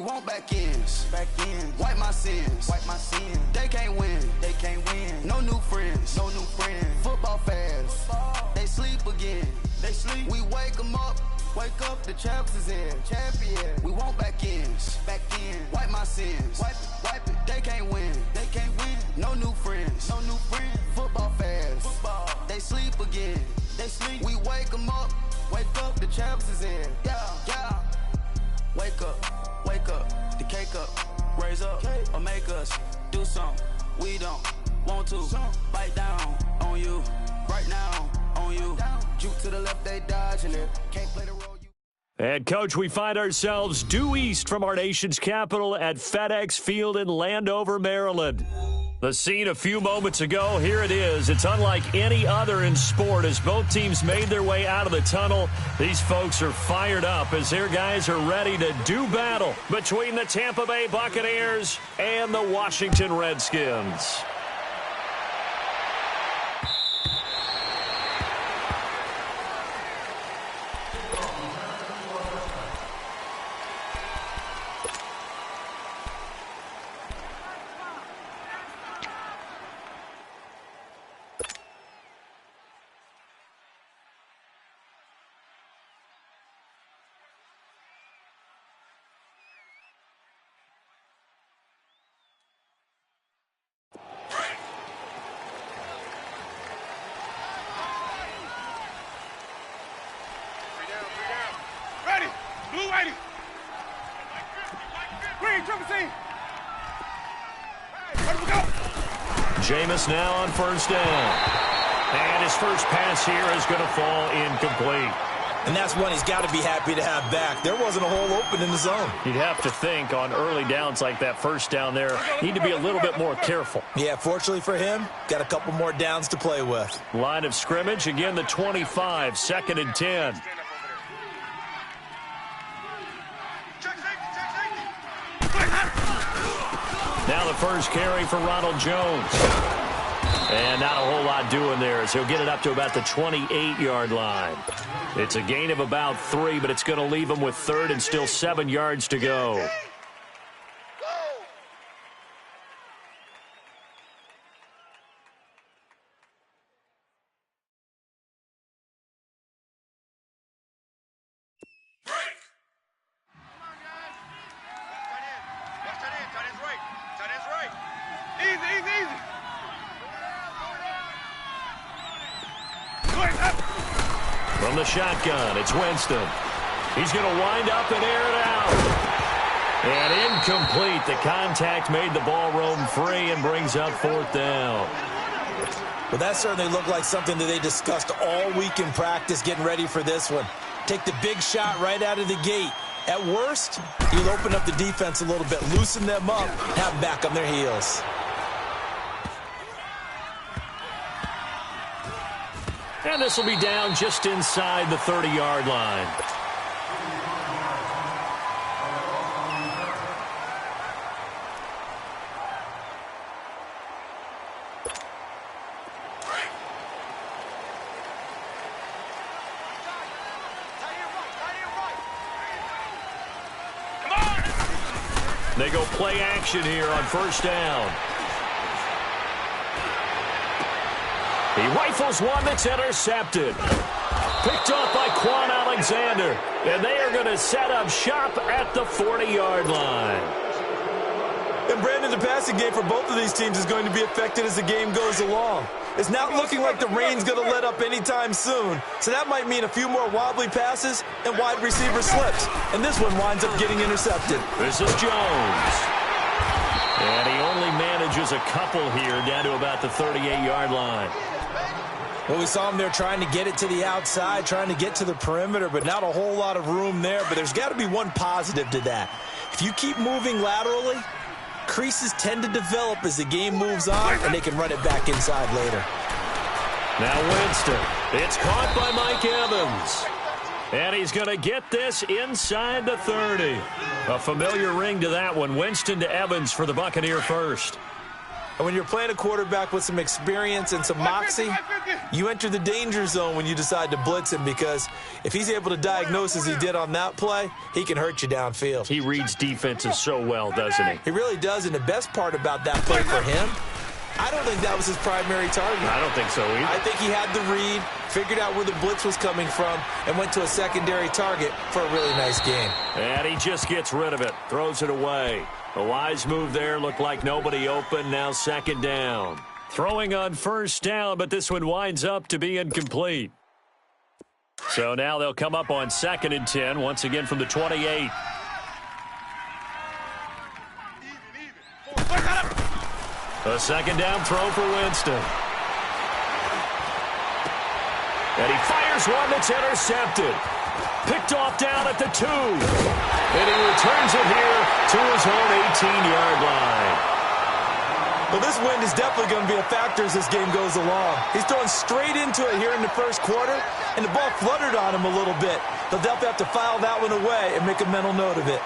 want back ends. Wipe my sins. They can't win. No new friends. Football fans. They sleep again. We wake them up. Wake up, the champs is in. We want back ends. Wipe my sins. Wipe it. They can't win. No new friends. Football fans. They sleep again. We wake them up. Wake up, the champs is in. Yeah. Wake up, the cake up, raise up, or make us do something we don't want to. Bite down on you, right now on you. Juke to the left, they dodging it. Can't play the role. And, Coach, we find ourselves due east from our nation's capital at FedEx Field in Landover, Maryland. The scene a few moments ago, here it is. It's unlike any other in sport as both teams made their way out of the tunnel. These folks are fired up as their guys are ready to do battle between the Tampa Bay Buccaneers and the Washington Redskins. Jameis now on first down. And his first pass here is going to fall incomplete. And that's one he's got to be happy to have back. There wasn't a hole open in the zone. You'd have to think on early downs like that first down there, need to be a little bit more careful. Yeah, fortunately for him, got a couple more downs to play with. Line of scrimmage, again the 25, 2nd and 10. Now the first carry for Ronald Jones. And not a whole lot doing there as he'll get it up to about the 28-yard line. It's a gain of about 3, but it's going to leave him with 3rd and still 7 yards to go. From the shotgun, it's Winston. He's going to wind up and air it out. And incomplete. The contact made the ball roam free and brings up 4th down. Well, that certainly looked like something that they discussed all week in practice getting ready for this one. Take the big shot right out of the gate. At worst, you'll open up the defense a little bit, loosen them up, have them back on their heels. And this will be down just inside the 30-yard line. They go play action here on first down. He rifles one that's intercepted. Picked off by Quan Alexander. And they are going to set up shop at the 40-yard line. And, Brandon, the passing game for both of these teams is going to be affected as the game goes along. It's not looking like the rain's going to let up anytime soon. So that might mean a few more wobbly passes and wide receiver slips. And this one winds up getting intercepted. This is Jones. And he only manages a couple here down to about the 38-yard line. Well, we saw him there trying to get it to the outside, trying to get to the perimeter, but not a whole lot of room there. But there's got to be one positive to that. If you keep moving laterally, creases tend to develop as the game moves on, and they can run it back inside later. Now Winston. It's caught by Mike Evans. And he's going to get this inside the 30. A familiar ring to that one. Winston to Evans for the Buccaneer first. And when you're playing a quarterback with some experience and some moxie, you enter the danger zone when you decide to blitz him, because if he's able to diagnose as he did on that play, he can hurt you downfield. He reads defenses so well, doesn't he? He really does, and the best part about that play for him, I don't think that was his primary target. I don't think so either. I think he had the read, figured out where the blitz was coming from, and went to a secondary target for a really nice gain. And he just gets rid of it, throws it away. A wise move there, looked like nobody open, now second down. Throwing on first down, but this one winds up to be incomplete. So now they'll come up on 2nd and 10, once again from the 28. A second down throw for Winston. And he fires one that's intercepted. Picked off down at the 2. And he returns it here to his own 18-yard line. Well, this wind is definitely going to be a factor as this game goes along. He's throwing straight into it here in the first quarter, and the ball fluttered on him a little bit. They'll definitely have to file that one away and make a mental note of it.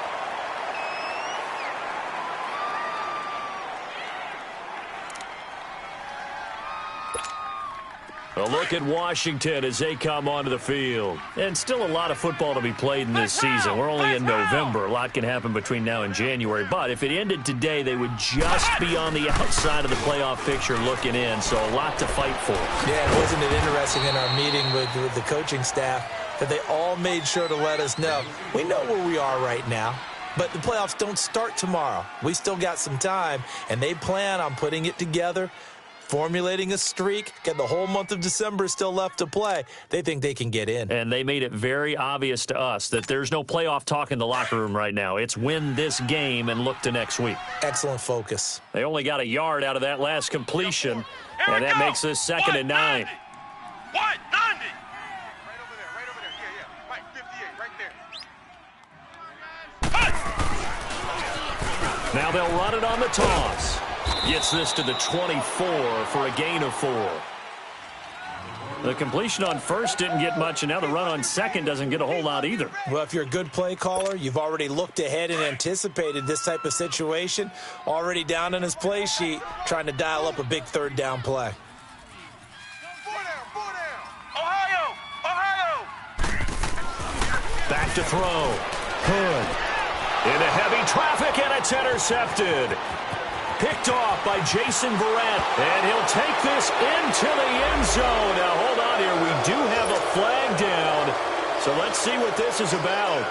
A look at Washington as they come onto the field. And still a lot of football to be played in this season. We're only in November. A lot can happen between now and January. But if it ended today, they would just be on the outside of the playoff picture looking in. So a lot to fight for. Yeah, wasn't it interesting in our meeting with the coaching staff that they all made sure to let us know, we know where we are right now, but the playoffs don't start tomorrow. We still got some time, and they plan on putting it together, formulating a streak. Get the whole month of December still left to play. They think they can get in. And they made it very obvious to us that there's no playoff talk in the locker room right now. It's win this game and look to next week. Excellent focus. They only got a yard out of that last completion, and that makes this 2nd and 9. What? 90! Right over there, right over there. Yeah. Right, 58, right there. Now they'll run it on the toss. Gets this to the 24 for a gain of 4. The completion on first didn't get much, and now the run on second doesn't get a whole lot either. Well, if you're a good play caller, you've already looked ahead and anticipated this type of situation. Already down in his play sheet, trying to dial up a big 3rd down play. 4 down. Ohio! Back to throw. Hood. Into heavy traffic, and it's intercepted. Picked off by Jason Verrett, and he'll take this into the end zone. Now, hold on here. We do have a flag down, so let's see what this is about.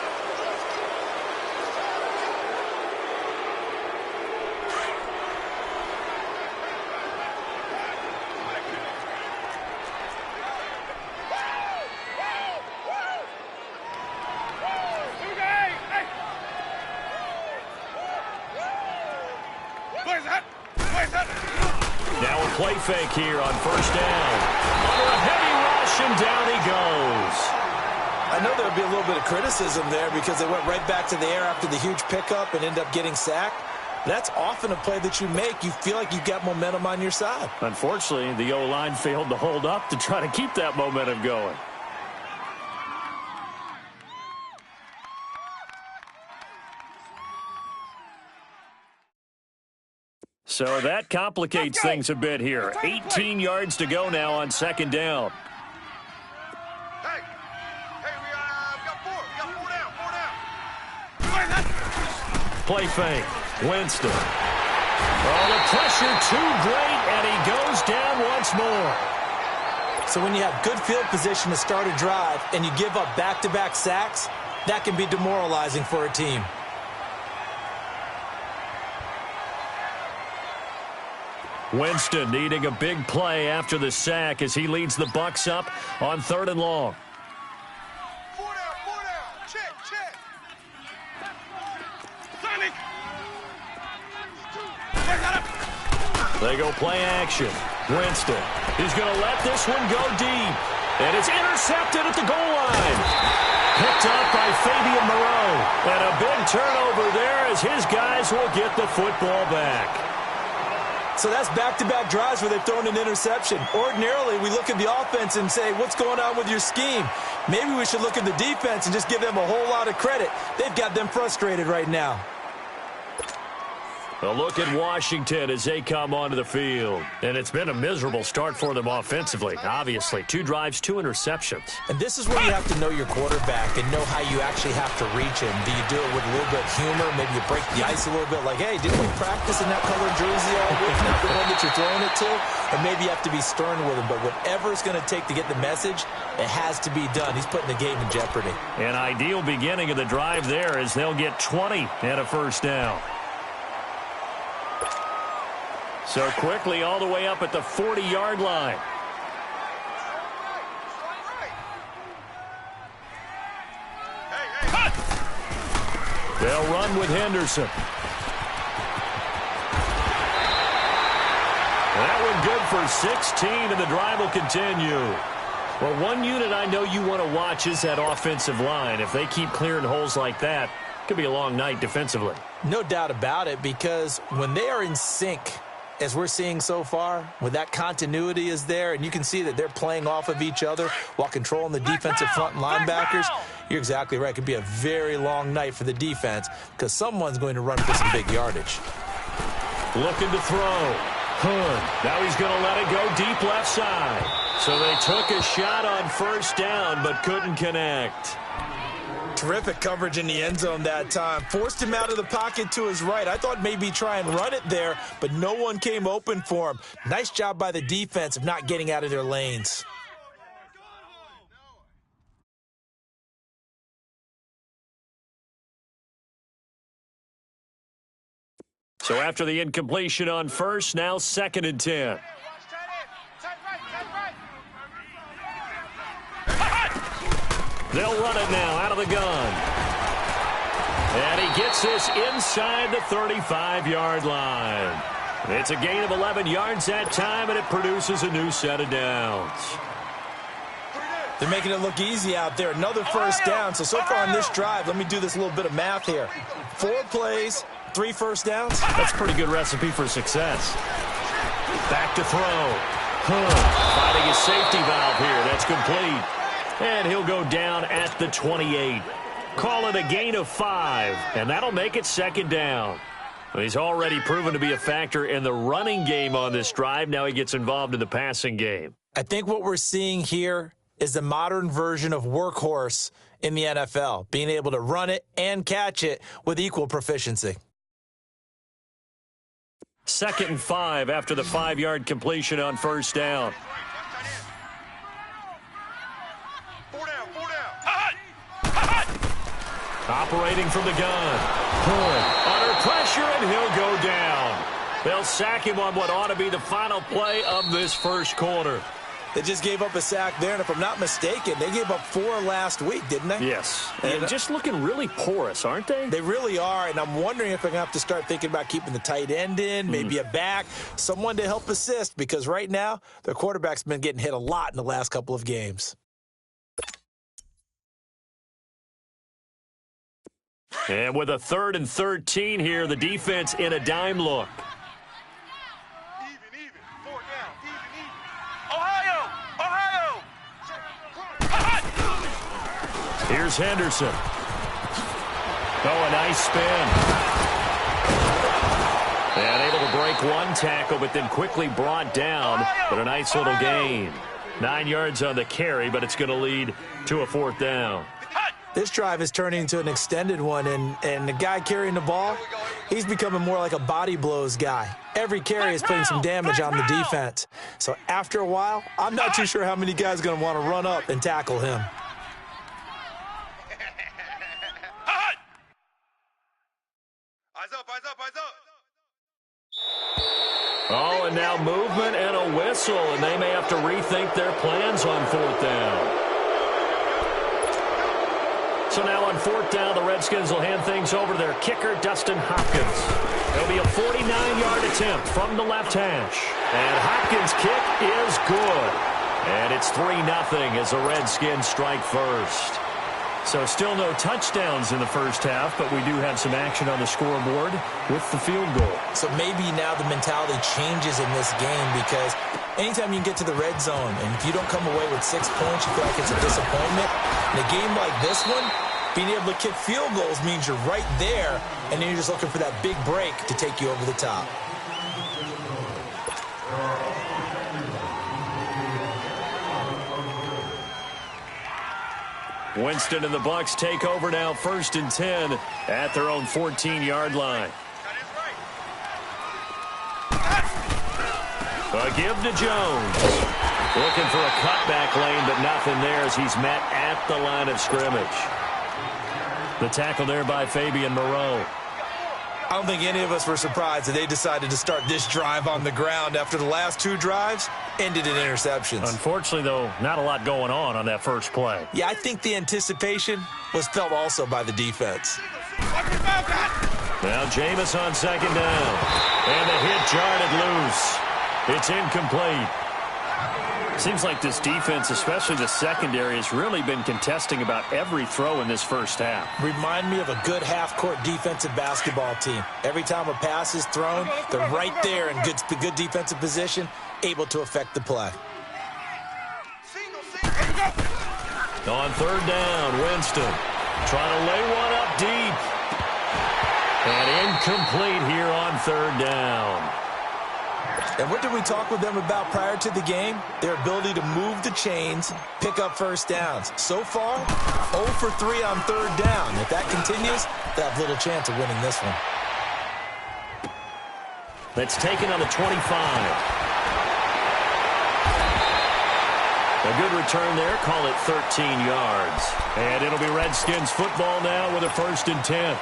Now a play fake here on first down. Under a heavy rush, and down he goes. I know there would be a little bit of criticism there because they went right back to the air after the huge pickup and ended up getting sacked. That's often a play that you make. You feel like you've got momentum on your side. Unfortunately, the O-line failed to hold up to try to keep that momentum going. So that complicates things a bit here. 18 yards to go now on second down. Hey, we got 4. We got 4 down. Play fake. Winston. Oh, the pressure too great, and he goes down once more. So when you have good field position to start a drive and you give up back-to-back sacks, that can be demoralizing for a team. Winston needing a big play after the sack as he leads the Bucs up on 3rd and long. 4 down. Check. Sonic. They go play action. Winston is going to let this one go deep. And it's intercepted at the goal line. Picked up by Fabian Moreau. And a big turnover there as his guys will get the football back. So that's back-to-back drives where they've thrown an interception. Ordinarily, we look at the offense and say, what's going on with your scheme? Maybe we should look at the defense and just give them a whole lot of credit. They've got them frustrated right now. A look at Washington as they come onto the field. And it's been a miserable start for them offensively, obviously. 2 drives, 2 interceptions. And this is where you have to know your quarterback and know how you actually have to reach him. Do you do it with a little bit of humor? Maybe you break the ice a little bit like, hey, didn't we practice in that color jersey all week? Not the one that you're throwing it to? Or maybe you have to be stern with him. But whatever it's going to take to get the message, it has to be done. He's putting the game in jeopardy. An ideal beginning of the drive there as they'll get 20 and a first down. So quickly all the way up at the 40-yard line. They'll run with Henderson. That one good for 16, and the drive will continue. Well, one unit I know you want to watch is that offensive line. If they keep clearing holes like that, it could be a long night defensively. No doubt about it, because when they are in sync, as we're seeing so far, when that continuity is there, and you can see that they're playing off of each other while controlling the defensive front and linebackers, you're exactly right. It could be a very long night for the defense because someone's going to run for some big yardage. Looking to throw. Now he's going to let it go deep left side. So they took a shot on first down but couldn't connect. Terrific coverage in the end zone that time. Forced him out of the pocket to his right. I thought maybe try and run it there, but no one came open for him. Nice job by the defense of not getting out of their lanes. So after the incompletion on first, now 2nd and 10. They'll run it now out of the gun. And he gets this inside the 35-yard line. It's a gain of 11 yards that time, and it produces a new set of downs. They're making it look easy out there. Another first down. So far on this drive, let me do this little bit of math here. 4 plays, 3 first downs. That's a pretty good recipe for success. Back to throw. Finding his safety valve here. That's complete. And he'll go down at the 28. Call it a gain of 5, and that'll make it 2nd down. He's already proven to be a factor in the running game on this drive. Now he gets involved in the passing game. I think what we're seeing here is the modern version of workhorse in the NFL, being able to run it and catch it with equal proficiency. 2nd and 5 after the 5-yard completion on first down. Operating from the gun. Under pressure, and he'll go down. They'll sack him on what ought to be the final play of this first quarter. They just gave up a sack there, and if I'm not mistaken, they gave up 4 last week, didn't they? Yes. And just looking really porous, aren't they? They really are, and I'm wondering if they're going to have to start thinking about keeping the tight end in, maybe a back, someone to help assist, because right now, their quarterback's been getting hit a lot in the last couple of games. And with a 3rd and 13 here, the defense in a dime look. Even. 4 down. Even. Ohio! Here's Henderson. Oh, a nice spin. And able to break one tackle, but then quickly brought down. But a nice little gain. 9 yards on the carry, but it's going to lead to a 4th down. This drive is turning into an extended one, and the guy carrying the ball, he's becoming more like a body blows guy. Every carry is putting some damage on the defense. So after a while, I'm not too sure how many guys are going to want to run up and tackle him. Eyes up. Oh, and now movement and a whistle, and they may have to rethink their plans on 4th down. So now on 4th down, the Redskins will hand things over to their kicker, Dustin Hopkins. It'll be a 49-yard attempt from the left hash. And Hopkins' kick is good. And it's 3-0 as the Redskins strike first. So still no touchdowns in the first half, but we do have some action on the scoreboard with the field goal. So maybe now the mentality changes in this game, because anytime you can get to the red zone, and if you don't come away with 6 points, you feel like it's a disappointment. In a game like this one, Being able to kick field goals means you're right there, and then you're just looking for that big break to take you over the top. Winston and the Bucs take over now, 1st and 10 at their own 14-yard line. A give to Jones. Looking for a cutback lane, but nothing there as he's met at the line of scrimmage. The tackle there by Fabian Moreau. I don't think any of us were surprised that they decided to start this drive on the ground after the last 2 drives ended in interceptions. Unfortunately, though, not a lot going on that first play. Yeah, I think the anticipation was felt also by the defense. Now Jameis on 2nd down. And the hit jarred it loose. It's incomplete. Seems like this defense, especially the secondary, has really been contesting about every throw in this first half. Remind me of a good half-court defensive basketball team. Every time a pass is thrown, they're right there in good defensive position, able to affect the play. On 3rd down, Winston trying to lay one up deep. And incomplete here on 3rd down. And what did we talk with them about prior to the game? Their ability to move the chains, pick up first downs. So far, 0 for 3 on 3rd down. If that continues, they have little chance of winning this one. That's taken on the 25. A good return there. Call it 13 yards. And it'll be Redskins football now with a 1st and 10.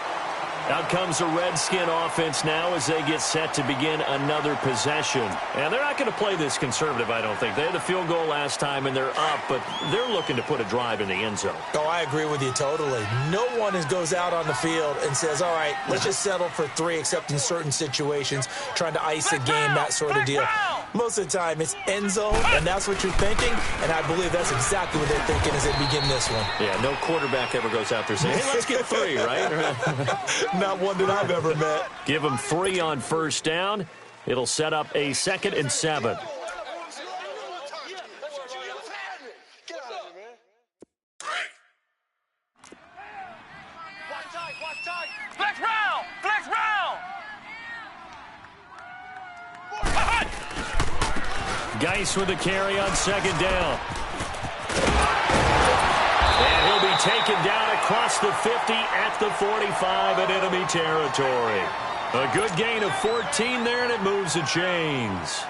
Out comes the Redskin offense now as they get set to begin another possession. And they're not going to play this conservative, I don't think. They had the field goal last time, and they're up, but they're looking to put a drive in the end zone. Oh, I agree with you totally. No one goes out on the field and says, all right, let's just settle for 3, except in certain situations, trying to ice a game, that sort of deal. Most of the time, it's end zone, and that's what you're thinking, and I believe that's exactly what they're thinking as they begin this one. Yeah, no quarterback ever goes out there saying, hey, let's get 3, right? Not one that I've ever met. Give them 3 on 1st down. It'll set up a 2nd and 7. Flex round! Flex round! Geis with the carry on 2nd down. And he'll be taken down across the 50 at the 45 in enemy territory. A good gain of 14 there, and it moves the chains.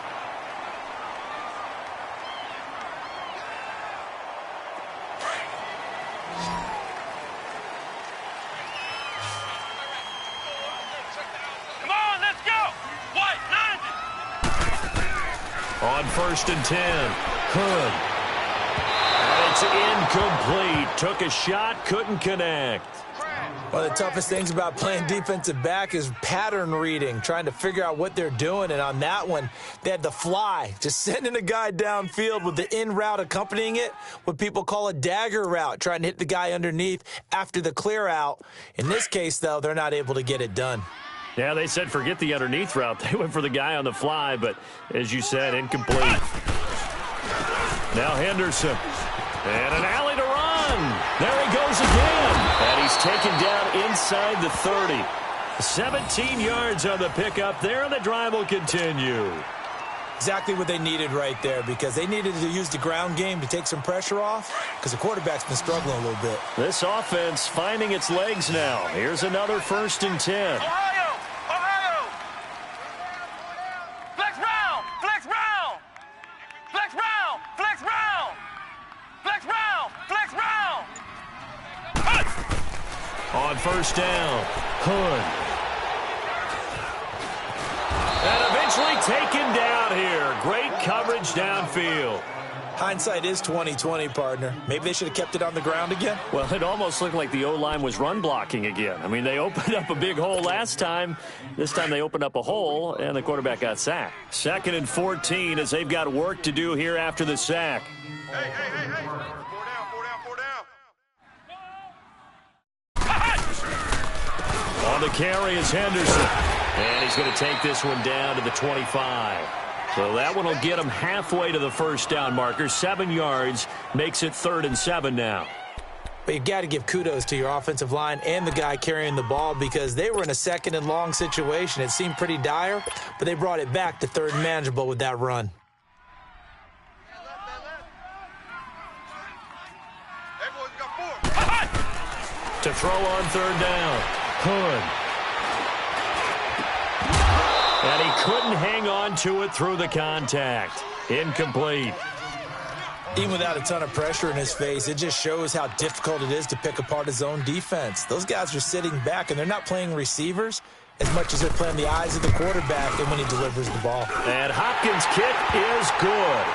Come on, let's go! White, 90! On 1st and 10, Hood. It's incomplete. Took a shot, couldn't connect. One of the toughest things about playing defensive back is pattern reading, trying to figure out what they're doing. And on that one, they had the fly, just sending a guy downfield with the in route accompanying it, what people call a dagger route, trying to hit the guy underneath after the clear out. In this case, though, they're not able to get it done. Yeah, they said forget the underneath route. They went for the guy on the fly, but as you said, incomplete. Now Henderson. And an alley to run. There he goes again. And he's taken down inside the 30. 17 yards on the pickup there, and the drive will continue. Exactly what they needed right there, because they needed to use the ground game to take some pressure off, because the quarterback's been struggling a little bit. This offense finding its legs now. Here's another 1st and 10. Ohio! Ohio! Flex round! Flex round! Flex round! Flex round! Flex round! Flex round! On 1st down, Hood. And eventually taken down here. Great coverage downfield. Hindsight is 20/20, partner. Maybe they should have kept it on the ground again. Well, it almost looked like the O-line was run blocking again. I mean, they opened up a big hole last time. This time they opened up a hole, and the quarterback got sacked. 2nd and 14 as they've got work to do here after the sack. Hey! 4 down. On the carry is Henderson. And he's going to take this one down to the 25. So that one will get him halfway to the 1st down marker. 7 yards makes it 3rd and 7 now. But you got to give kudos to your offensive line and the guy carrying the ball because they were in a second and long situation. It seemed pretty dire, but they brought it back to third and manageable with that run. To throw on third down, Hood. And he couldn't hang on to it through the contact. Incomplete. Even without a ton of pressure in his face, it just shows how difficult it is to pick apart his own defense. Those guys are sitting back, and they're not playing receivers as much as they're playing the eyes of the quarterback and when he delivers the ball. And Hopkins' kick is good.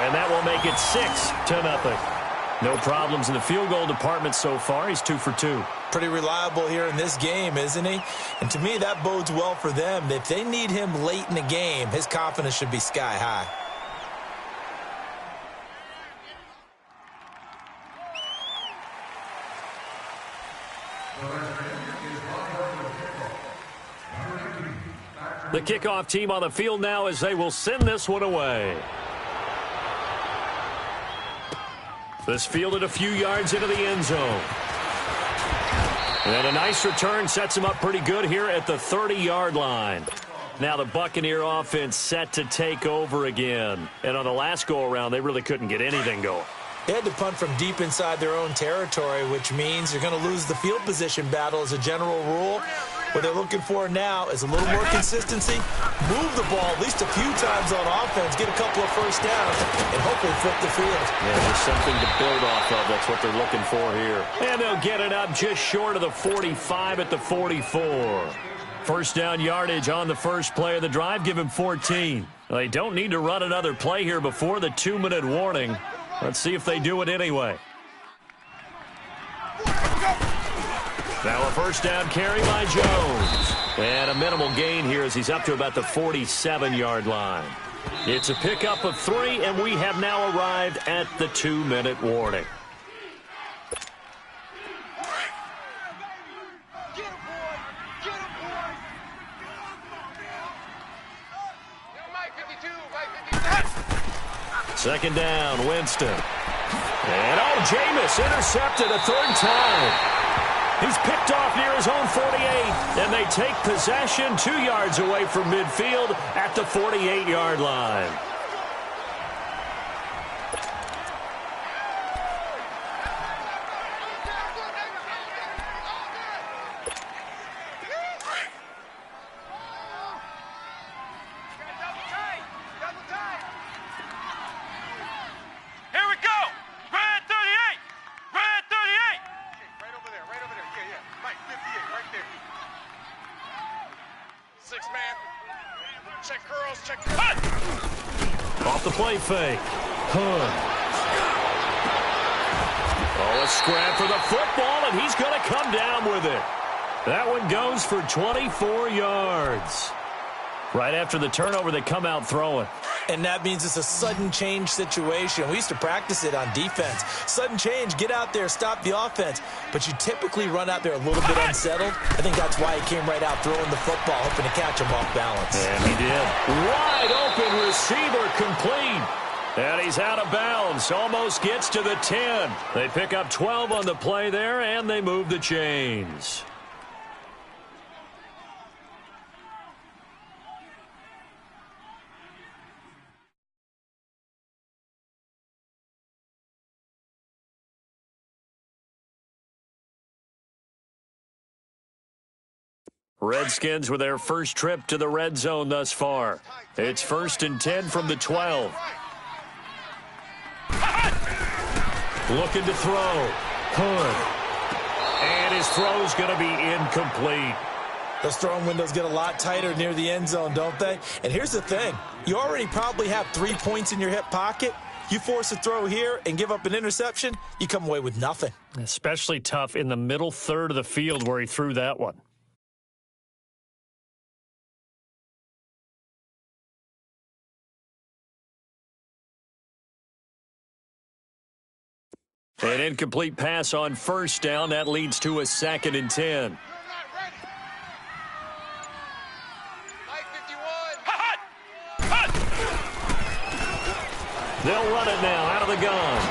And that will make it 6-0. No problems in the field goal department so far. He's 2 for 2. Pretty reliable here in this game, isn't he? And to me, that bodes well for them. If they need him late in the game, his confidence should be sky high. The kickoff team on the field now as they will send this one away. This fielded a few yards into the end zone. And a nice return sets him up pretty good here at the 30-yard line. Now the Buccaneer offense set to take over again. And on the last go-around, they really couldn't get anything going. They had to punt from deep inside their own territory, which means you're going to lose the field position battle as a general rule. What they're looking for now is a little more consistency, move the ball at least a few times on offense, get a couple of first downs, and hopefully flip the field. Yeah, there's something to build off of. That's what they're looking for here. And they'll get it up just short of the 45 at the 44. First down yardage on the first play of the drive. Give him 14. Well, they don't need to run another play here before the 2-minute warning. Let's see if they do it anyway. Now a first down carry by Jones. And a minimal gain here as he's up to about the 47-yard line. It's a pickup of 3, and we have now arrived at the 2-minute warning. Second down, Winston. And Jameis intercepted a third time. He's picked off near his own 48, and they take possession 2 yards away from midfield at the 48-yard line. Off the play fake. Hood. Oh, a scrap for the football, and he's going to come down with it. That one goes for 24 yards. Right after the turnover, they come out throwing. And that means it's a sudden change situation. We used to practice it on defense. Sudden change, get out there, stop the offense. But you typically run out there a little bit unsettled. I think that's why he came right out throwing the football, hoping to catch him off balance. And he did. Wide open receiver complete. And he's out of bounds. Almost gets to the 10. They pick up 12 on the play there, and they move the chains. Redskins with their first trip to the red zone thus far. It's 1st and 10 from the 12. Looking to throw. Hood. And his throw's going to be incomplete. Those throwing windows get a lot tighter near the end zone, don't they? And here's the thing. You already probably have 3 points in your hip pocket. You force a throw here and give up an interception, you come away with nothing. Especially tough in the middle third of the field where he threw that one. An incomplete pass on first down. That leads to a 2nd and 10. They'll run it now out of the gun.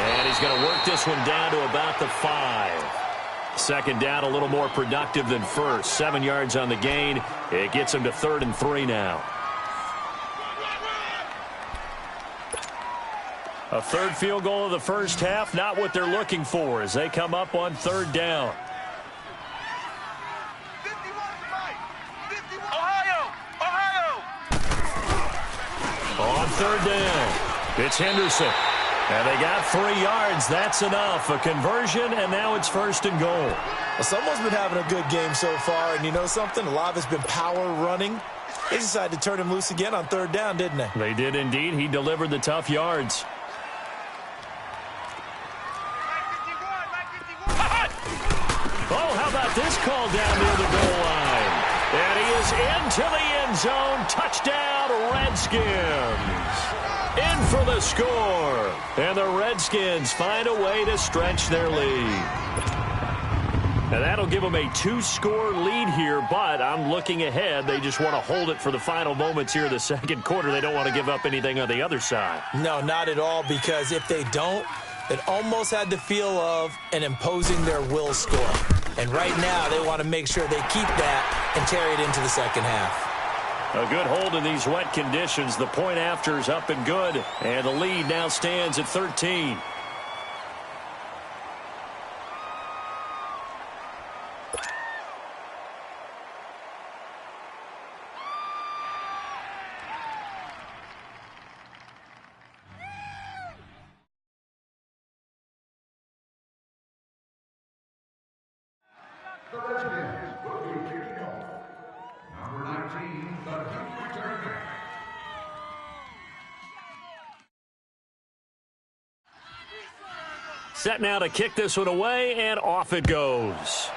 And he's going to work this one down to about the 5. Second down, a little more productive than first. 7 yards on the gain. It gets him to 3rd and 3 now. A third field goal of the first half, not what they're looking for as they come up on 3rd down. Ohio! On 3rd down, it's Henderson. And they got 3 yards. That's enough. A conversion, and now it's 1st and goal. Well, someone's been having a good game so far, and you know something? A lot of it's been power running. They decided to turn him loose again on 3rd down, didn't they? They did indeed. He delivered the tough yards. Oh, how about this call down near the goal line? And he is into the end zone. Touchdown, Redskins. In for the score. And the Redskins find a way to stretch their lead. And that'll give them a 2-score lead here, but I'm looking ahead. They just want to hold it for the final moments here in the second quarter. They don't want to give up anything on the other side. No, not at all, because if they don't, it almost had the feel of an imposing their will score. And right now, they want to make sure they keep that and carry it into the second half. A good hold in these wet conditions. The point after is up and good. And the lead now stands at 13. The Redskins will be kicking off. Number 19, the kick returner. Set now to kick this one away, and off it goes.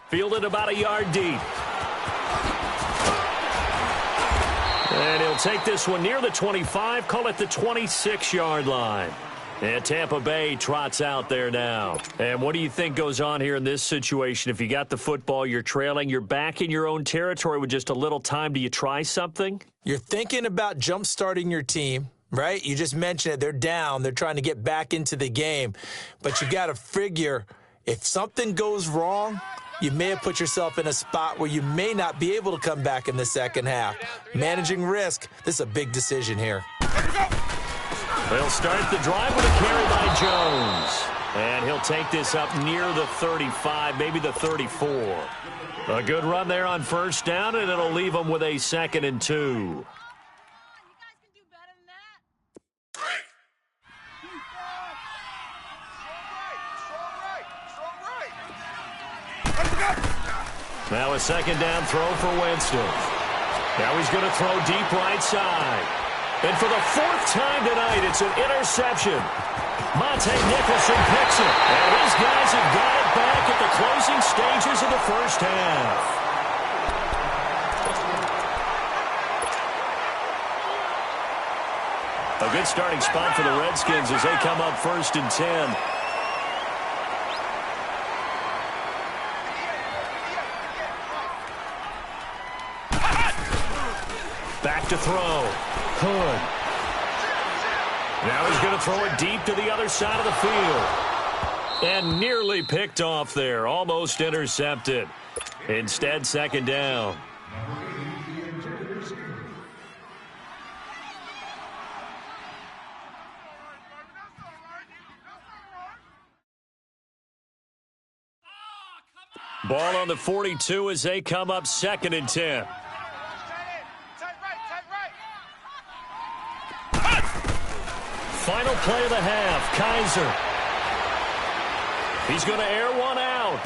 Fielded about a yard deep. And he'll take this one near the 25, call it the 26-yard line. And Tampa Bay trots out there now. And what do you think goes on here in this situation? If you got the football, you're trailing, you're back in your own territory with just a little time. Do you try something? You're thinking about jump-starting your team, right? You just mentioned it. They're down. They're trying to get back into the game. But you got to figure if something goes wrong, you may have put yourself in a spot where you may not be able to come back in the second half. Managing risk, this is a big decision here. They'll start the drive with a carry by Jones. And he'll take this up near the 35, maybe the 34. A good run there on 1st down, and it'll leave them with a 2nd and 2. Now a 2nd down throw for Winston. Now he's going to throw deep right side. And for the 4th time tonight, it's an interception. Monte Nicholson picks it. And these guys have got it back at the closing stages of the first half. A good starting spot for the Redskins as they come up 1st and 10. Back to throw. Hood. Now he's going to throw it deep to the other side of the field. And nearly picked off there. Almost intercepted. Instead, 2nd down. Ball on the 42 as they come up 2nd and 10. Final play of the half, Kaiser. He's going to air one out.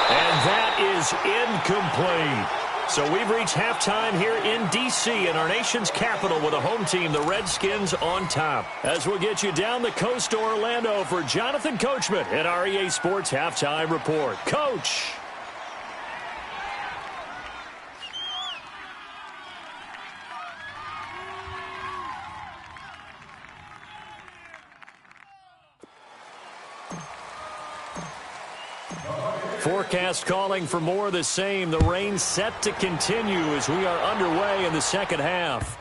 And that is incomplete. So we've reached halftime here in D.C. in our nation's capital with a home team, the Redskins, on top. As we'll get you down the coast to Orlando for Jonathan Coachman at our EA Sports Halftime Report. Coach. Forecast calling for more of the same. The rain set to continue as we are underway in the second half.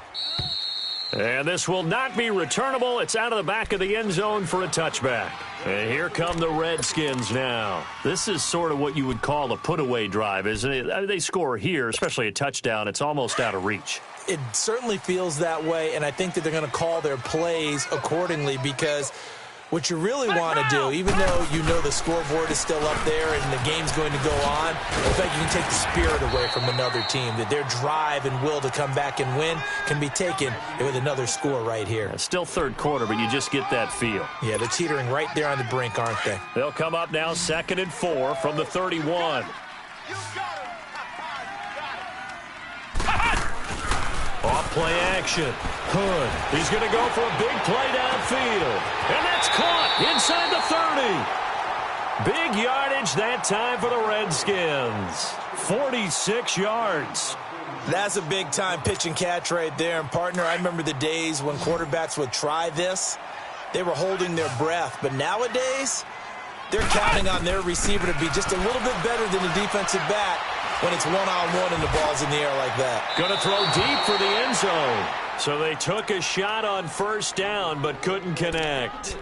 And this will not be returnable. It's out of the back of the end zone for a touchback. And here come the Redskins now. This is sort of what you would call a put-away drive, isn't it? I mean, they score here, especially a touchdown. It's almost out of reach. It certainly feels that way, and I think that they're going to call their plays accordingly because what you really want to do, even though you know the scoreboard is still up there and the game's going to go on, in fact, you can take the spirit away from another team, that their drive and will to come back and win can be taken with another score right here. Yeah, still third quarter, but you just get that feel. Yeah, they're teetering right there on the brink, aren't they? They'll come up now 2nd and 4 from the 31. Off play action. Hood. He's going to go for a big play downfield. And that's caught inside the 30. Big yardage that time for the Redskins. 46 yards. That's a big-time pitch and catch right there. And, partner, I remember the days when quarterbacks would try this. They were holding their breath. But nowadays, they're counting on their receiver to be just a little bit better than the defensive back when it's one-on-one and the ball's in the air like that. Going to throw deep for the end zone. So they took a shot on first down but couldn't connect.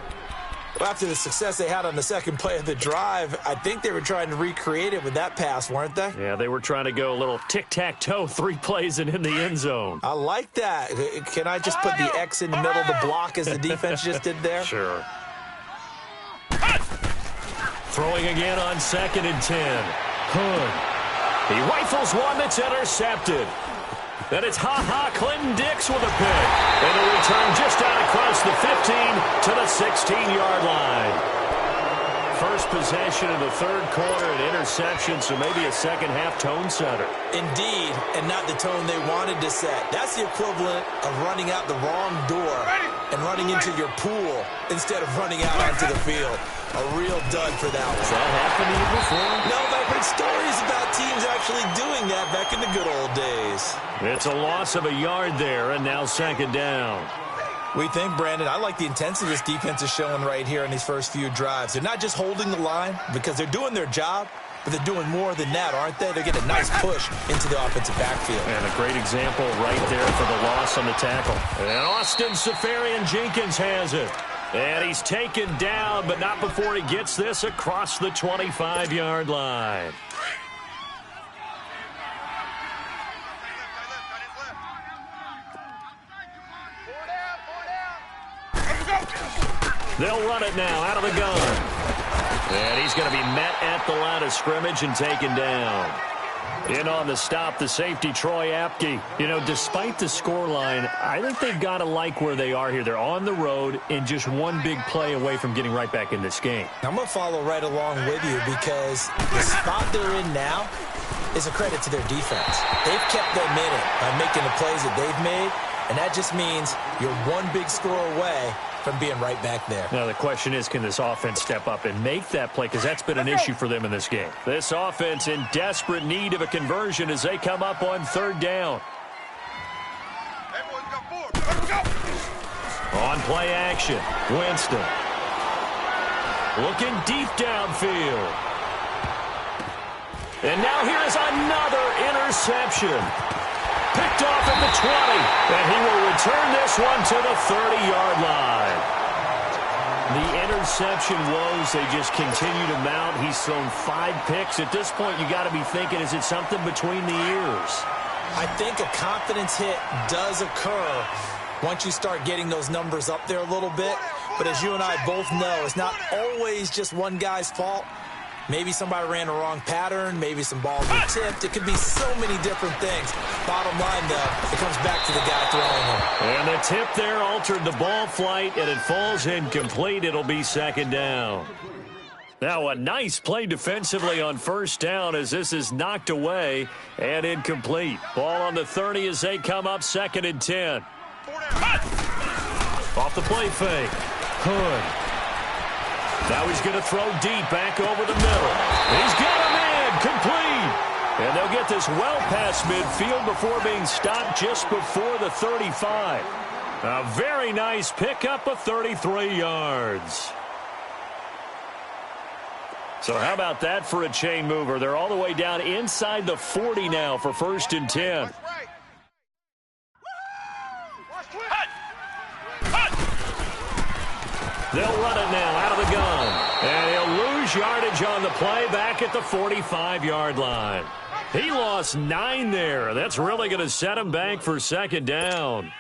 Well, after the success they had on the second play of the drive, I think they were trying to recreate it with that pass, weren't they? Yeah, they were trying to go a little tic-tac-toe, 3 plays and in the end zone. I like that. Can I just put the X in the middle of the block as the defense just did there? Sure. Throwing again on 2nd and 10. Hood. He rifles one that's intercepted. Then it's Clinton Dix with a pick. And a return just out across the 15 to the 16-yard line. First possession of the third quarter, an interception, so maybe a second-half tone setter. Indeed, and not the tone they wanted to set. That's the equivalent of running out the wrong door and running into your pool instead of running out onto the field. A real dud for that one. Has that happened to you before? No, but I've heard stories about teams actually doing that back in the good old days. It's a loss of a yard there, and now 2nd down. We think, Brandon, I like the intensity this defense is showing right here in these first few drives. They're not just holding the line because they're doing their job, but they're doing more than that, aren't they? They're getting a nice push into the offensive backfield. And a great example right there for the loss on the tackle. And Austin Safarian-Jenkins has it. And he's taken down, but not before he gets this across the 25-yard line. They'll run it now out of the gun. And he's going to be met at the line of scrimmage and taken down. In on the stop, the safety, Troy Apke. You know, despite the scoreline, I think they've got to like where they are here. They're on the road and just one big play away from getting right back in this game. I'm going to follow right along with you because the spot they're in now is a credit to their defense. They've kept them in it by making the plays that they've made, and that just means you're one big score away from being right back there. Now, the question is, can this offense step up and make that play? Because that's been an issue for them in this game. This offense in desperate need of a conversion as they come up on 3rd down. On play action, Winston. Looking deep downfield. And now here is another interception. Picked off at the 20, and he will return this one to the 30-yard line. The interception woes, they just continue to mount. He's thrown 5 picks. At this point, you got to be thinking, is it something between the ears? I think a confidence hit does occur once you start getting those numbers up there a little bit. But as you and I both know, it's not always just one guy's fault. Maybe somebody ran a wrong pattern. Maybe some balls were tipped. It could be so many different things. Bottom line, though, it comes back to the guy throwing them. And the tip there altered the ball flight, and it falls incomplete. It'll be 2nd down. Now a nice play defensively on 1st down as this is knocked away and incomplete. Ball on the 30 as they come up 2nd and 10. Off the play fake. Hood. Now he's going to throw deep back over the middle. He's got him in, complete. And they'll get this well past midfield before being stopped just before the 35. A very nice pickup of 33 yards. So how about that for a chain mover? They're all the way down inside the 40 now for 1st and 10. They'll run it now out of the gun. And he'll lose yardage on the play back at the 45-yard line. He lost 9 there. That's really going to set him back for second down.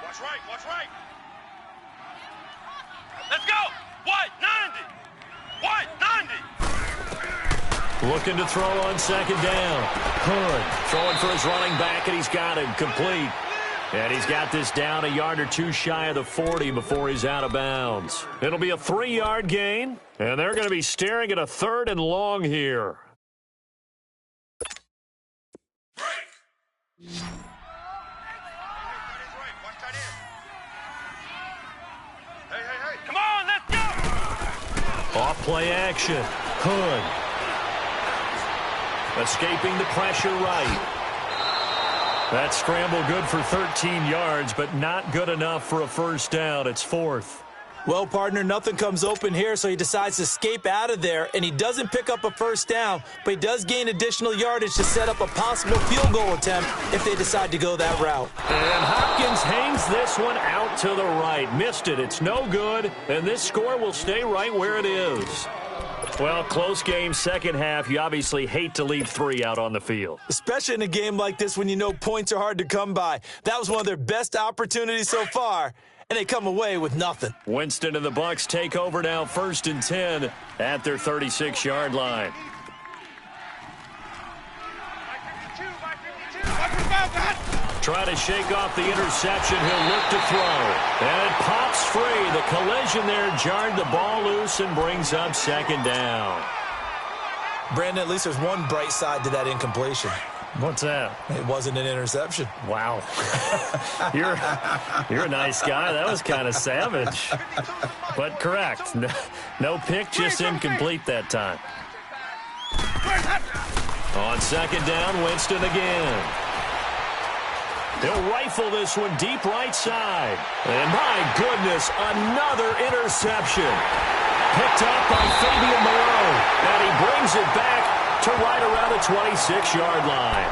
Watch right, watch right. Let's go. White, 90. White, 90. Looking to throw on second down. Hood throwing for his running back, and he's got him complete. And he's got this down a yard or two shy of the 40 before he's out of bounds. It'll be a 3-yard gain, and they're going to be staring at a 3rd and long here. Come on, let's go. Off play action. Hood escaping the pressure right. That scramble good for 13 yards, but not good enough for a first down. It's 4th. Well, partner, nothing comes open here, so he decides to escape out of there, and he doesn't pick up a first down, but he does gain additional yardage to set up a possible field goal attempt if they decide to go that route. And Hopkins hangs this one out to the right. Missed it. It's no good, and this score will stay right where it is. Well, close game, second half. You obviously hate to leave 3 out on the field. Especially in a game like this when you know points are hard to come by. That was one of their best opportunities so far, and they come away with nothing. Winston and the Bucs take over now, 1st and 10 at their 36-yard line. Try to shake off the interception. He'll look to throw. And it pops free. The collision there jarred the ball loose and brings up second down. Brandon, at least there's one bright side to that incompletion. What's that? It wasn't an interception. Wow. You're a nice guy. That was kind of savage. But correct. No pick, just incomplete that time. On second down, Winston again. They'll rifle this one deep right side. And my goodness, another interception. Picked up by Fabian Moreau. And he brings it back to right around the 26-yard line.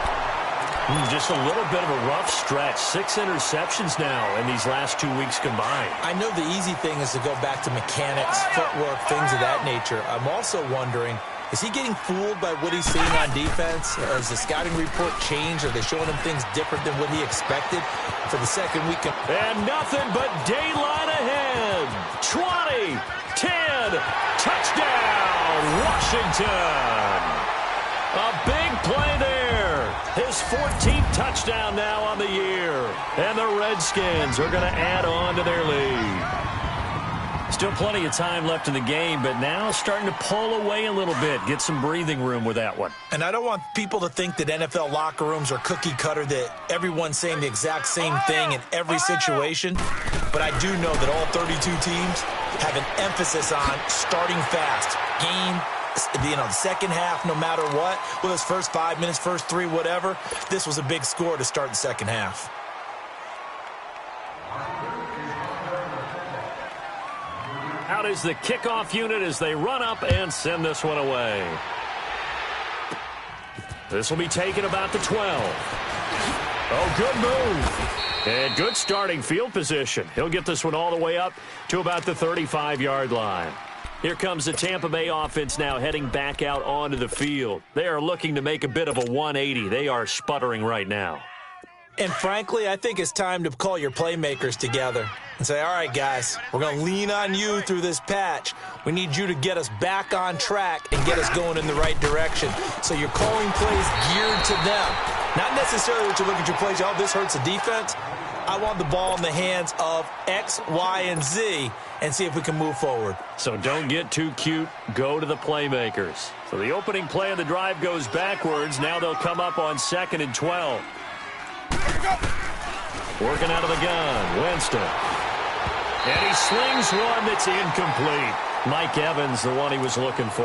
Just a little bit of a rough stretch. 6 interceptions now in these last 2 weeks combined. I know the easy thing is to go back to mechanics, footwork, things of that nature. I'm also wondering, is he getting fooled by what he's seeing on defense? Has the scouting report changed? Are they showing him things different than what he expected for the second week? And nothing but daylight ahead. 20, 10, touchdown, Washington. A big play there. His 14th touchdown now on the year. And the Redskins are going to add on to their lead. Still plenty of time left in the game, but now starting to pull away a little bit. Get some breathing room with that one. And I don't want people to think that NFL locker rooms are cookie cutter, that everyone's saying the exact same thing in every situation. But I do know that all 32 teams have an emphasis on starting fast. The second half, no matter what, whether it's first 5 minutes, first 3, whatever, this was a big score to start the second half. Out is the kickoff unit as they run up and send this one away. This will be taken about the 12. Oh, good move. And good starting field position. He'll get this one all the way up to about the 35-yard line. Here comes the Tampa Bay offense now heading back out onto the field. They are looking to make a bit of a 180. They are sputtering right now. And frankly, I think it's time to call your playmakers together and say, all right, guys, we're going to lean on you through this patch. We need you to get us back on track and get us going in the right direction. So you're calling plays geared to them. Not necessarily that you look at your plays, oh, this hurts the defense. I want the ball in the hands of X, Y, and Z and see if we can move forward. So don't get too cute. Go to the playmakers. So the opening play of the drive goes backwards. Now they'll come up on 2nd and 12. Working out of the gun, Winston. And he slings one that's incomplete. Mike Evans, the one he was looking for.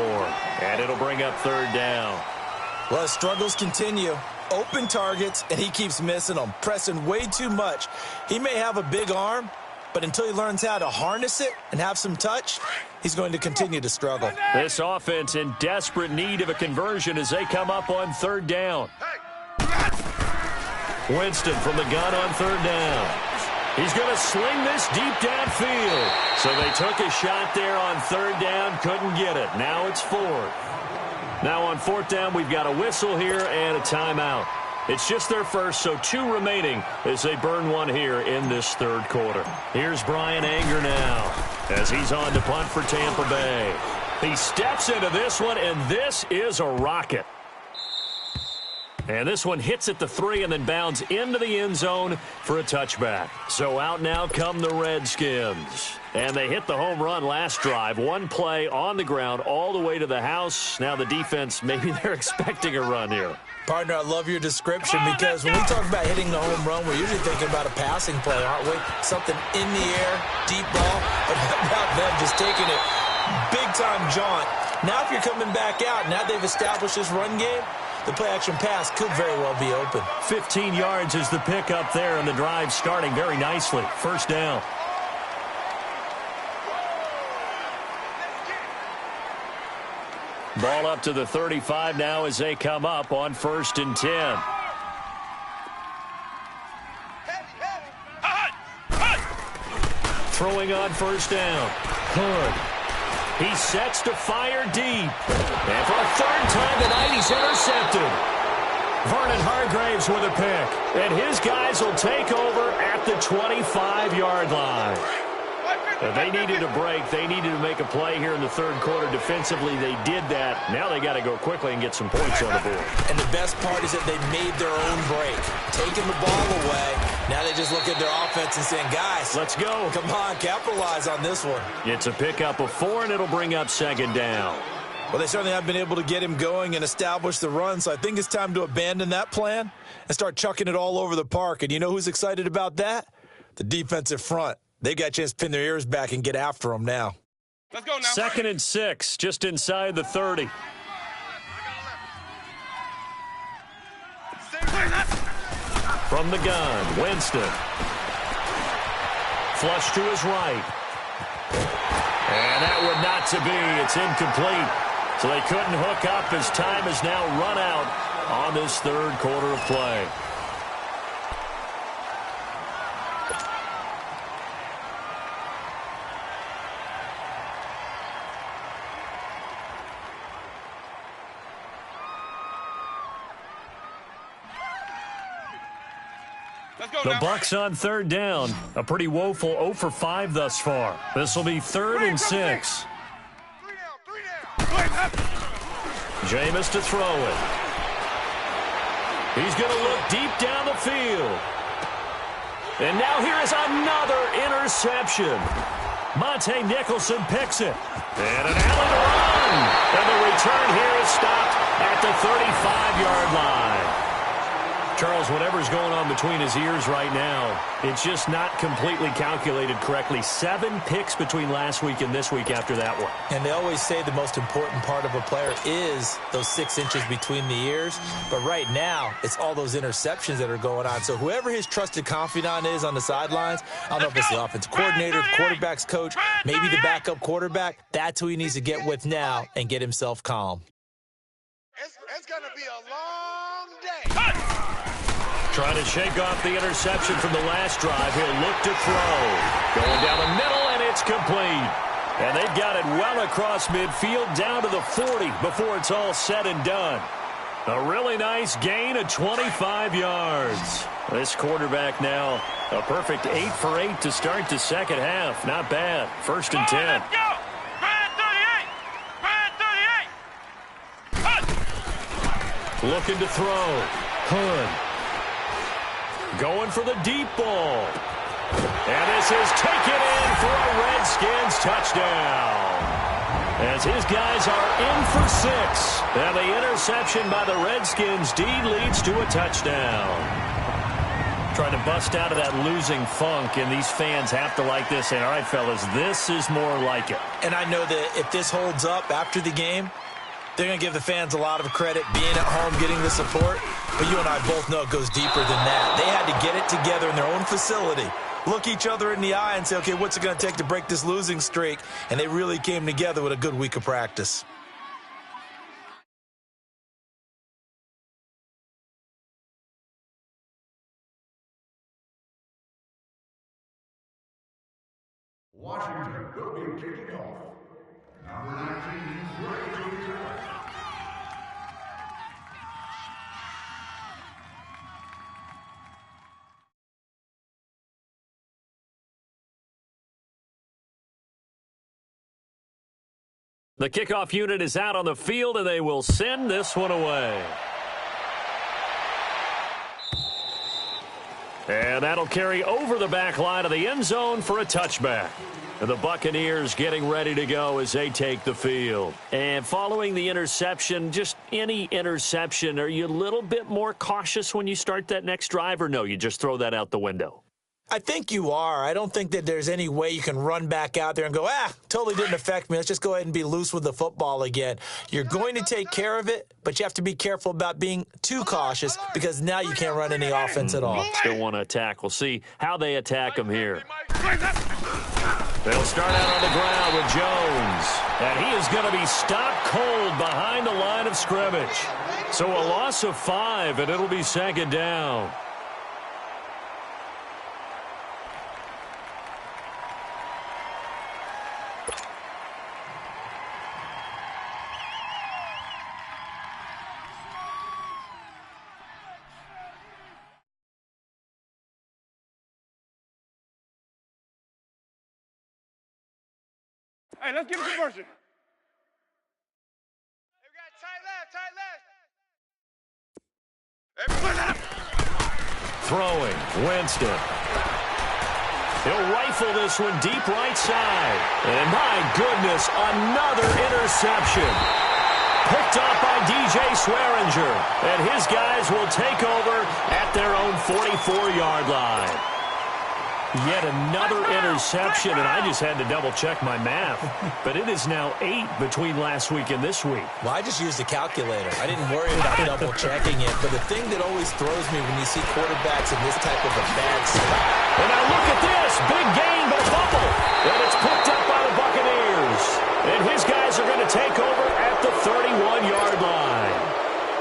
And it'll bring up 3rd down. Well, his struggles continue. Open targets, and he keeps missing them, pressing way too much. He may have a big arm, but until he learns how to harness it and have some touch, he's going to continue to struggle. This offense in desperate need of a conversion as they come up on 3rd down. Winston from the gun on 3rd down. He's going to sling this deep downfield. So they took a shot there on third down, couldn't get it. Now it's fourth. Now on fourth down, we've got a whistle here and a timeout. It's just their first, so 2 remaining as they burn one here in this third quarter. Here's Brian Anger now as he's on to punt for Tampa Bay. He steps into this one, and this is a rocket. And this one hits at the 3 and then bounds into the end zone for a touchback. So out now come the Redskins. And they hit the home run last drive. One play on the ground all the way to the house. Now the defense, maybe they're expecting a run here. Partner, I love your description because when we talk about hitting the home run, we're usually thinking about a passing play, aren't we? Something in the air, deep ball, but how about them just taking it big-time jaunt. Now if you're coming back out, now they've established this run game, the play-action pass could very well be open. 15 yards is the pickup there, and the drive starting very nicely. First down. Ball up to the 35 now as they come up on 1st and 10. Throwing on first down. Hood. He sets to fire deep. And for a third time tonight, he's intercepted. Vernon Hargraves with a pick. And his guys will take over at the 25-yard line. They needed a break. They needed to make a play here in the third quarter. Defensively, they did that. Now they got to go quickly and get some points on the board. And the best part is that they made their own break. Taking the ball away. Now they just look at their offense and saying, guys, let's go. Come on, capitalize on this one. It's a pickup of 4, and it'll bring up second down. Well, they certainly have been able to get him going and establish the run, so I think it's time to abandon that plan and start chucking it all over the park. And you know who's excited about that? The defensive front. They got a chance to pin their ears back and get after them now. Let's go now. 2nd and 6, just inside the 30. From the gun, Winston. Flush to his right. And that would not to be. It's incomplete. So they couldn't hook up as time is now run out on this third quarter of play. The Bucs on third down. A pretty woeful 0 for 5 thus far. This will be 3rd and 6. Jameis to throw it. He's going to look deep down the field. And now here is another interception. Monte Nicholson picks it. And an alley to run. And the return here is stopped at the 35-yard line. Charles, whatever's going on between his ears right now, it's just not completely calculated correctly. 7 picks between last week and this week after that one. And they always say the most important part of a player is those 6 inches between the ears. But right now, it's all those interceptions that are going on. So whoever his trusted confidant is on the sidelines, I don't know if it's the offensive coordinator, the quarterback's coach, maybe the backup quarterback, that's who he needs to get with now and get himself calm. It's going to be a long day. Trying to shake off the interception from the last drive. He'll look to throw. Going down the middle, and it's complete. And they've got it well across midfield down to the 40 before it's all said and done. A really nice gain of 25 yards. This quarterback now a perfect 8 for 8 to start the second half. Not bad. 1st and 10. Let's go. Brand 38. Looking to throw. Hood. Going for the deep ball. And this is taken in for a Redskins touchdown. As his guys are in for 6. And the interception by the Redskins deed leads to a touchdown. Trying to bust out of that losing funk, and these fans have to like this. And all right, fellas, this is more like it. And I know that if this holds up after the game, they're going to give the fans a lot of credit being at home, getting the support. But you and I both know it goes deeper than that. They had to get it together in their own facility, look each other in the eye and say, okay, what's it going to take to break this losing streak? And they really came together with a good week of practice. Washington will be kicking off. Number 19, ready to return. The kickoff unit is out on the field, and they will send this one away. And that'll carry over the back line of the end zone for a touchback. And the Buccaneers getting ready to go as they take the field. And following the interception, just any interception, are you a little bit more cautious when you start that next drive, or no, you just throw that out the window? I think you are. I don't think that there's any way you can run back out there and go, totally didn't affect me. Let's just go ahead and be loose with the football again. You're going to take care of it, but you have to be careful about being too cautious because now you can't run any offense at all. Still want to attack. We'll see how they attack them here. They'll start out on the ground with Jones, and he is going to be stopped cold behind the line of scrimmage. So a loss of 5, and it'll be second down. Hey, let's get a conversion. Hey, we got tight left. Throwing, Winston. He'll rifle this one deep right side. And my goodness, another interception. Picked off by DJ Swearinger. And his guys will take over at their own 44-yard line. Yet another interception, and I just had to double-check my math. But it is now 8 between last week and this week. Well, I just used a calculator. I didn't worry about double-checking it. But the thing that always throws me when you see quarterbacks in this type of a bad spot. And now look at this. Big gain, but fumble. And it's picked up by the Buccaneers. And his guys are going to take over at the 31-yard line.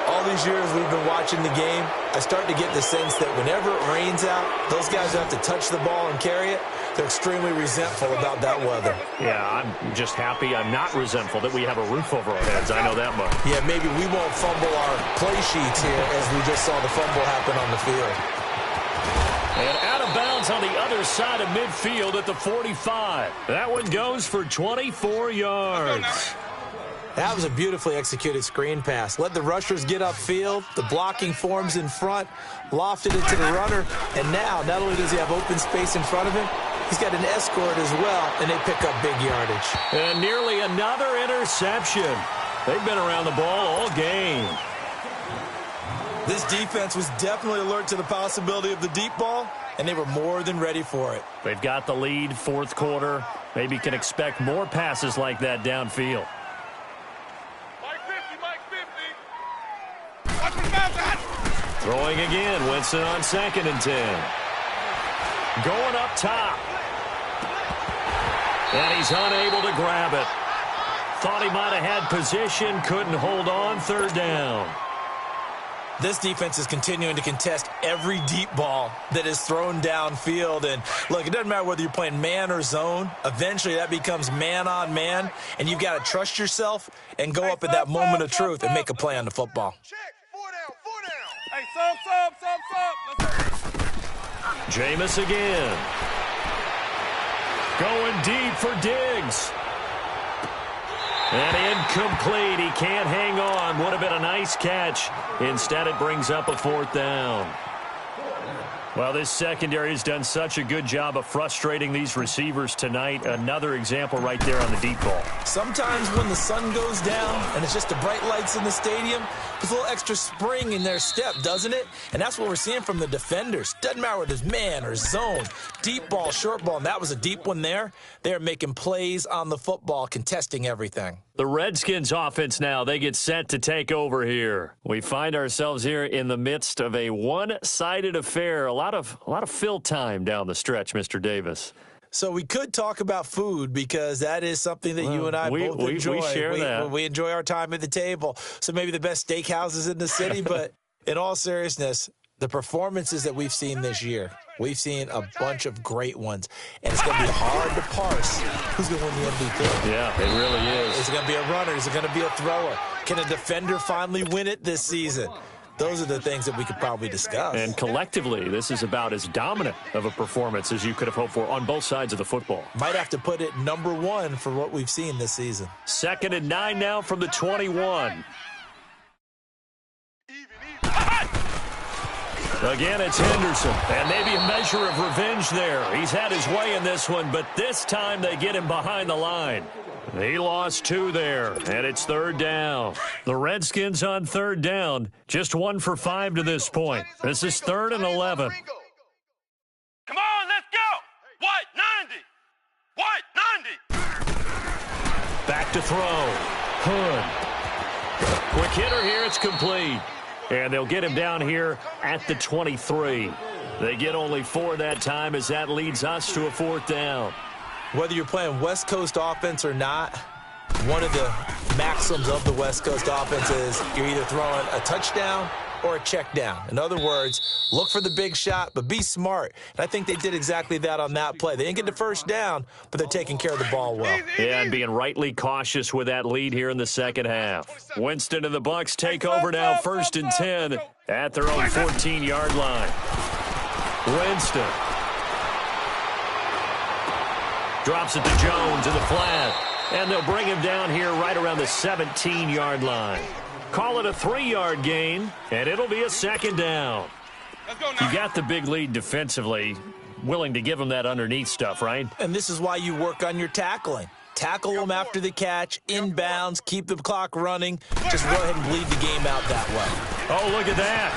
All these years we've been watching the game, I start to get the sense that whenever it rains out, those guys have to touch the ball and carry it. They're extremely resentful about that weather. Yeah, I'm just happy I'm not resentful that we have a roof over our heads. I know that much. Yeah, maybe we won't fumble our play sheets here as we just saw the fumble happen on the field. And out of bounds on the other side of midfield at the 45. That one goes for 24 yards. That was a beautifully executed screen pass. Let the rushers get upfield. The blocking forms in front. Lofted it to the runner. And now, not only does he have open space in front of him, he's got an escort as well, and they pick up big yardage. And nearly another interception. They've been around the ball all game. This defense was definitely alert to the possibility of the deep ball, and they were more than ready for it. They've got the lead, fourth quarter. Maybe can expect more passes like that downfield. Throwing again, Winston on 2nd and 10. Going up top. And he's unable to grab it. Thought he might have had position, couldn't hold on, 3rd down. This defense is continuing to contest every deep ball that is thrown downfield. And, look, it doesn't matter whether you're playing man or zone. Eventually that becomes man on man, and you've got to trust yourself and go up at that moment of truth and make a play on the football. Hey, sub. Jameis again. Going deep for Diggs. And incomplete. He can't hang on. Would have been a nice catch. Instead, it brings up a 4th down. Well, this secondary has done such a good job of frustrating these receivers tonight. Another example right there on the deep ball. Sometimes when the sun goes down and it's just the bright lights in the stadium, there's a little extra spring in their step, doesn't it? And that's what we're seeing from the defenders. Doesn't matter whether it's man or zone, deep ball, short ball, and that was a deep one there. They're making plays on the football, contesting everything. The Redskins offense now, they get set to take over here. We find ourselves here in the midst of a one-sided affair. A lot of fill time down the stretch, Mr. Davis. So we could talk about food because that is something that you and I both enjoy. We share that. We enjoy our time at the table. So maybe the best steakhouses in the city, but in all seriousness, The performances that we've seen this year, we've seen a bunch of great ones, and it's going to be hard to parse who's going to win the MVP. Yeah, it really is. Is it going to be a runner? Is it going to be a thrower? Can a defender finally win it this season? Those are the things that we could probably discuss. And collectively, this is about as dominant of a performance as you could have hoped for on both sides of the football. Might have to put it number one for what we've seen this season. 2nd and 9 now from the 21. Again, it's Henderson, and maybe a measure of revenge there. He's had his way in this one, but this time they get him behind the line. He lost 2 there, and it's 3rd down. The Redskins on 3rd down, just 1 for 5 to this point. This is 3rd and 11. Come on, let's go. White, 90. White, 90. Back to throw. Hood. Quick hitter here, it's complete. And they'll get him down here at the 23. They get only 4 that time as that leads us to a 4th down. Whether you're playing West Coast offense or not, one of the maxims of the West Coast offense is you're either throwing a touchdown or a check down. In other words, look for the big shot, but be smart. And I think they did exactly that on that play. They didn't get the first down, but they're taking care of the ball well. Yeah, and being rightly cautious with that lead here in the second half. Winston and the Bucs take over now, 1st and 10 at their own 14-yard line. Winston drops it to Jones in the flat, and they'll bring him down here right around the 17-yard line. Call it a 3-yard gain, and it'll be a 2nd down. You got the big lead defensively, willing to give them that underneath stuff, right? And this is why you work on your tackling. Tackle them after the catch, inbounds, keep the clock running. Just go ahead and bleed the game out that way. Oh, look at that.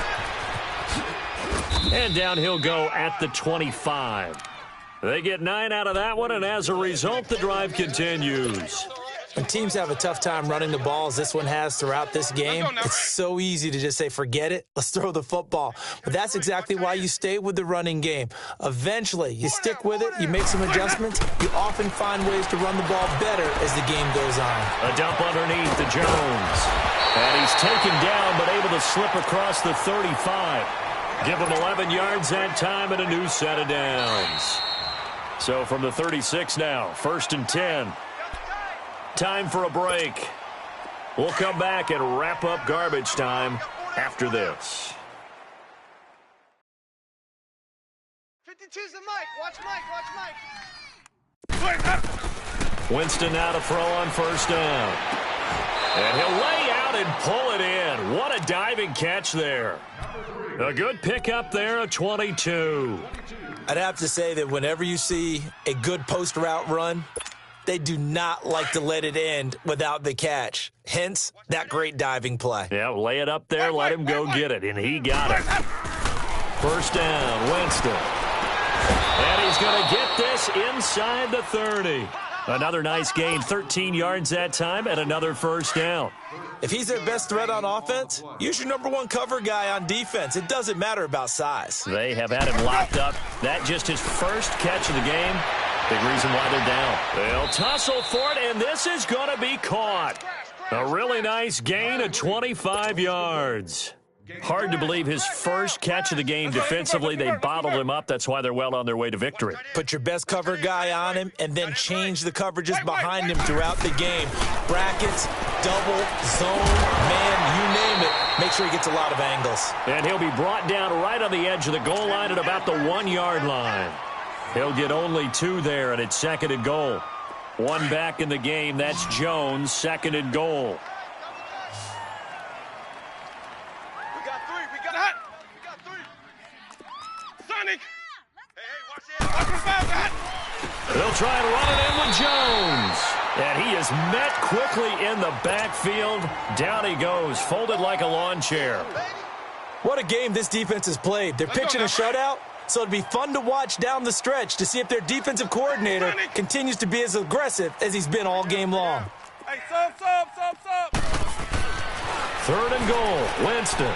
And down he'll go at the 25. They get 9 out of that one, and as a result, the drive continues. When teams have a tough time running the ball, as this one has throughout this game, it's so easy to just say, forget it, let's throw the football. But that's exactly why you stay with the running game. Eventually, you stick with it, you make some adjustments, you often find ways to run the ball better as the game goes on. A dump underneath to Jones. And he's taken down, but able to slip across the 35. Give him 11 yards that time and a new set of downs. So from the 36 now, 1st and 10. Time for a break. We'll come back and wrap up garbage time after this. 52's the mic. Watch Mike. Winston now to throw on 1st down. And he'll lay out and pull it in. What a diving catch there. A good pickup there, a 22. I'd have to say that whenever you see a good post route run, they do not like to let it end without the catch. Hence, that great diving play. Yeah, lay it up there, let him go get it, and he got it. 1st down, Winston. And he's going to get this inside the 30. Another nice gain, 13 yards that time, and another 1st down. If he's their best threat on offense, use your #1 cover guy on defense. It doesn't matter about size. They have had him locked up. That just his first catch of the game. Big reason why they're down. They'll tussle for it, and this is going to be caught. A really nice gain of 25 yards. Hard to believe his first catch of the game defensively. They bottled him up. That's why they're well on their way to victory. Put your best cover guy on him and then change the coverages behind him throughout the game. Brackets, double, zone, man, you name it. Make sure he gets a lot of angles. And he'll be brought down right on the edge of the goal line at about the 1-yard line. He'll get only 2 there, and it's 2nd and goal. 1 back in the game. That's Jones, 2nd and goal. They'll try and run it in with Jones. And he is met quickly in the backfield. Down he goes, folded like a lawn chair. What a game this defense has played. They're pitching a shutout, so it'd be fun to watch down the stretch to see if their defensive coordinator continues to be as aggressive as he's been all game long. Hey, sub. 3rd and goal, Winston.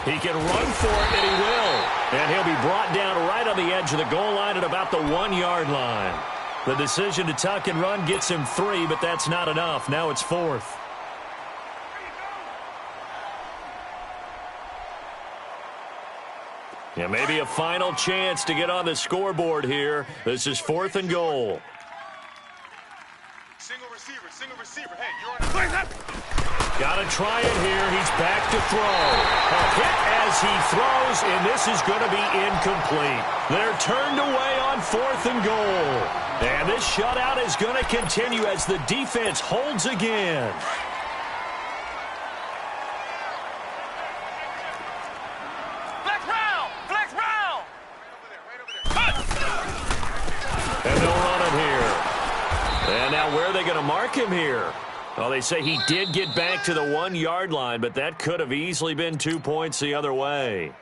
He can run for it, and he will. And he'll be brought down right on the edge of the goal line at about the 1-yard line. The decision to tuck and run gets him 3, but that's not enough. Now it's 4th. Yeah, maybe a final chance to get on the scoreboard here. This is 4th and goal. Single receiver. Hey, you're on. Got to try it here. He's back to throw. A hit as he throws, and this is going to be incomplete. They're turned away on 4th and goal. And this shutout is going to continue as the defense holds again. Flex round. And they'll run it here. And now where are they going to mark him here? Well, they say he did get back to the 1-yard line, but that could have easily been 2 points the other way.